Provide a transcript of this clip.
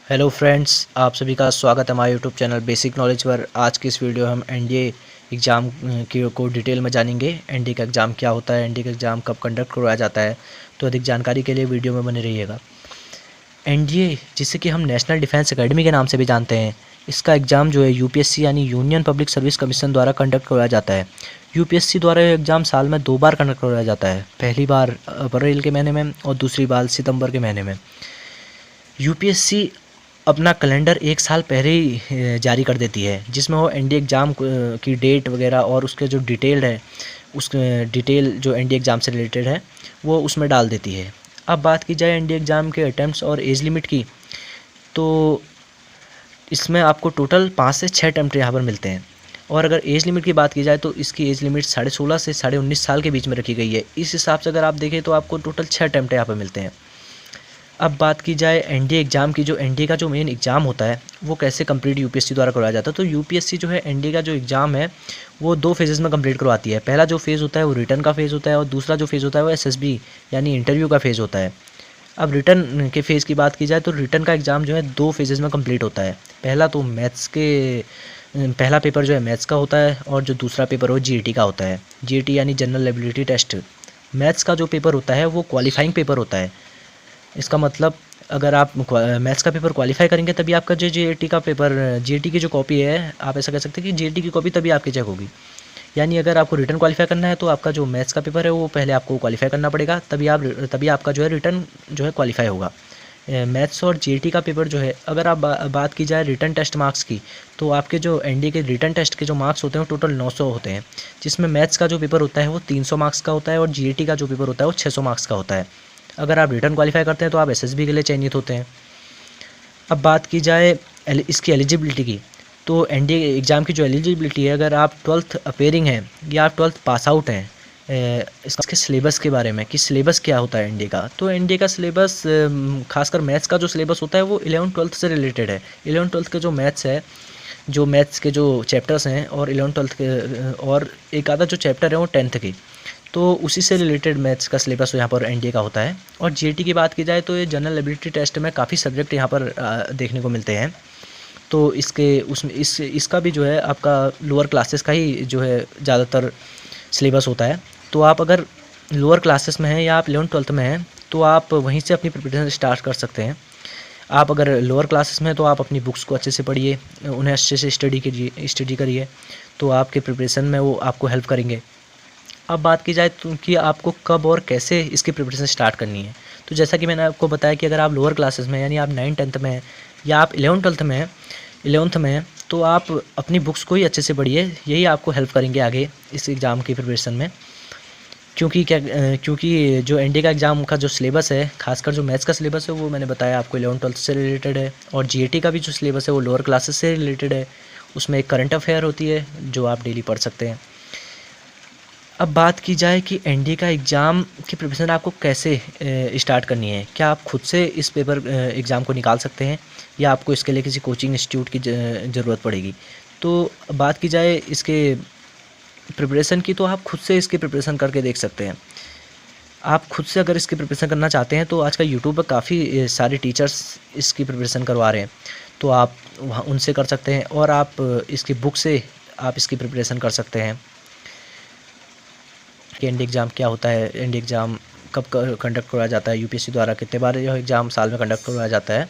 Hello friends, आप सभी का स्वागत है हमारे यूट्यूब चैनल बेसिक नॉलेज पर। आज की इस वीडियो हम एनडीए एग्ज़ाम की को डिटेल में जानेंगे। एनडीए का एग्ज़ाम क्या होता है, एनडीए का एग्ज़ाम कब कंडक्ट करवाया जाता है। तो अधिक जानकारी के लिए वीडियो में बने रहिएगा। एनडीए, जिसे कि हम नेशनल डिफेंस एकेडमी के नाम से भी जानते हैं, इसका एग्ज़ाम जो है यूपीएससी यानी यूनियन पब्लिक सर्विस कमीशन द्वारा कंडक्ट करवाया जाता है। यूपीएससी द्वारा ये एग्ज़ाम साल में 2 बार कंडक्ट करवाया जाता है, पहली बार अप्रैल के महीने में और दूसरी बार सितंबर के महीने में। यूपीएससी अपना कैलेंडर एक साल पहले ही जारी कर देती है, जिसमें वो एनडीए एग्ज़ाम की डेट वगैरह और उसके जो डिटेल्ड है, उस डिटेल जो एनडीए एग्ज़ाम से रिलेटेड है वो उसमें डाल देती है। अब बात की जाए एनडीए एग्ज़ाम के अटैम्प्ट्स और एज लिमिट की, तो इसमें आपको टोटल 5 से 6 अटैम्प्ट यहाँ पर मिलते हैं। और अगर एज लिमिट की बात की जाए तो इसकी एज लिमिट 16.5 से 19.5 साल के बीच में रखी गई है। इस हिसाब से अगर आप देखें तो आपको टोटल 6 अटैम्प्ट यहाँ पर मिलते हैं। अब बात की जाए एनडीए एग्ज़ाम की, जो एनडीए का जो मेन एग्ज़ाम होता है वो कैसे कंप्लीट यूपीएससी द्वारा करवाया जाता है। तो यूपीएससी जो है एनडीए का जो एग्ज़ाम है वो 2 फेजेज़ में कंप्लीट करवाती है। पहला जो फेज़ होता है वो रिटन का फेज़ होता है और दूसरा जो फेज़ होता है वो एसएसबी यानी इंटरव्यू का फेज़ होता है। अब रिटन के फेज़ की बात की जाए तो रिटन का एग्ज़ाम जो है 2 फेजेज़ में कंप्लीट होता है। पहला पेपर जो है मैथ्स का होता है और जो दूसरा पेपर वो जीएटी का होता है। जीएटी यानी जनरल एबिलिटी टेस्ट। मैथ्स का जो पेपर होता है वो क्वालिफाइंग पेपर होता है। इसका मतलब अगर आप मैथ्स का पेपर क्वालिफाई करेंगे तभी आपका जो जीएटी का पेपर, जीएटी की जो कॉपी है, आप ऐसा कह सकते हैं कि जीएटी की कॉपी तभी आपकी चेक होगी। यानी अगर आपको रिटन क्वालिफाई करना है तो आपका जो मैथ्स का पेपर है वो पहले आपको क्वालिफाई करना पड़ेगा, तभी आपका जो है रिटन जो है क्वालिफाई होगा। मैथ्स और जीएटी का पेपर जो है, अगर आप बात की जाए रिटन टेस्ट मार्क्स की, तो आपके जो एनडीए के रिटन टेस्ट के जो मार्क्स होते हैं वो टोटल 900 होते हैं, जिसमें मैथ्स का जो पेपर होता है वो 300 मार्क्स का होता है और जीएटी का जो पेपर होता है वो 600 मार्क्स का होता है। अगर आप रिटर्न क्वालिफाई करते हैं तो आप एसएसबी के लिए चयनित होते हैं। अब बात की जाए इसकी एलिजिबिलिटी की, तो एनडीए एग्ज़ाम की जो एलिजिबिलिटी है, अगर आप 12th अपेयरिंग हैं या आप 12th पास आउट हैं। इसके सिलेबस के बारे में कि सिलेबस क्या होता है एनडीए का, तो एनडीए का सिलेबस खासकर मैथ्स का जो सिलेबस होता है वो 11th-12th से रिलेटेड है। 11th-12th के जो मैथ्स है, जो मैथ्स के जो चैप्टर्स हैं और 11th-12th के और एक आधा जो चैप्टर है वो 10th के, तो उसी से रिलेटेड मैथ्स का सिलेबस यहाँ पर एनडीए का होता है। और जीएटी की बात की जाए तो ये जनरल एबिलिटी टेस्ट में काफ़ी सब्जेक्ट यहाँ पर देखने को मिलते हैं। तो इसका भी जो है आपका लोअर क्लासेस का ही जो है ज़्यादातर सिलेबस होता है। तो आप अगर लोअर क्लासेस में हैं या आप 11th-12th में हैं तो आप वहीं से अपनी प्रिपरेशन स्टार्ट कर सकते हैं। आप अगर लोअर क्लासेस में हैं तो आप अपनी बुक्स को अच्छे से पढ़िए, उन्हें अच्छे से स्टडी करिए, तो आपके प्रिपरेशन में वो आपको हेल्प करेंगे। अब बात की जाए तो कि आपको कब और कैसे इसकी प्रिपरेशन स्टार्ट करनी है, तो जैसा कि मैंने आपको बताया कि अगर आप लोअर क्लासेस में यानी आप 9th-10th में हैं या आप 11th-12th में हैं, 11th में हैं, तो आप अपनी बुक्स को ही अच्छे से पढ़िए, यही आपको हेल्प करेंगे आगे इस एग्ज़ाम की प्रिपरेशन में। क्योंकि जो एनडीए का एग्ज़ाम का जो सिलेबस है, खासकर जो मैथ्स का सिलेबस है वो मैंने बताया आपको 11th-12th से रिलेटेड है, और जीएटी का भी जो सिलेबस है वो लोअर क्लासेस से रिलेटेड है। उसमें एक करंट अफेयर होती है जो आप डेली पढ़ सकते हैं। अब बात की जाए कि एनडीए का एग्ज़ाम की प्रिपरेशन आपको कैसे स्टार्ट करनी है, क्या आप खुद से इस पेपर एग्ज़ाम को निकाल सकते हैं या आपको इसके लिए किसी कोचिंग इंस्टीट्यूट की ज़रूरत पड़ेगी। तो बात की जाए इसके प्रिपरेशन की, तो आप खुद से इसकी प्रिपरेशन करके देख सकते हैं। आप खुद से अगर इसकी प्रिपरेशन करना चाहते हैं तो आजकल यूट्यूब पर काफ़ी सारे टीचर्स इसकी प्रिपरेशन करवा रहे हैं, तो आप वहाँ उनसे कर सकते हैं और आप इसकी बुक से आप इसकी प्रिपरेशन कर सकते हैं कि एनडीए एग्ज़ाम क्या होता है, एनडीए एग्ज़ाम कब कंडक्ट करवाया जाता है यूपीएससी द्वारा, कितने बार यह एग्ज़ाम साल में कंडक्ट करवाया जाता है।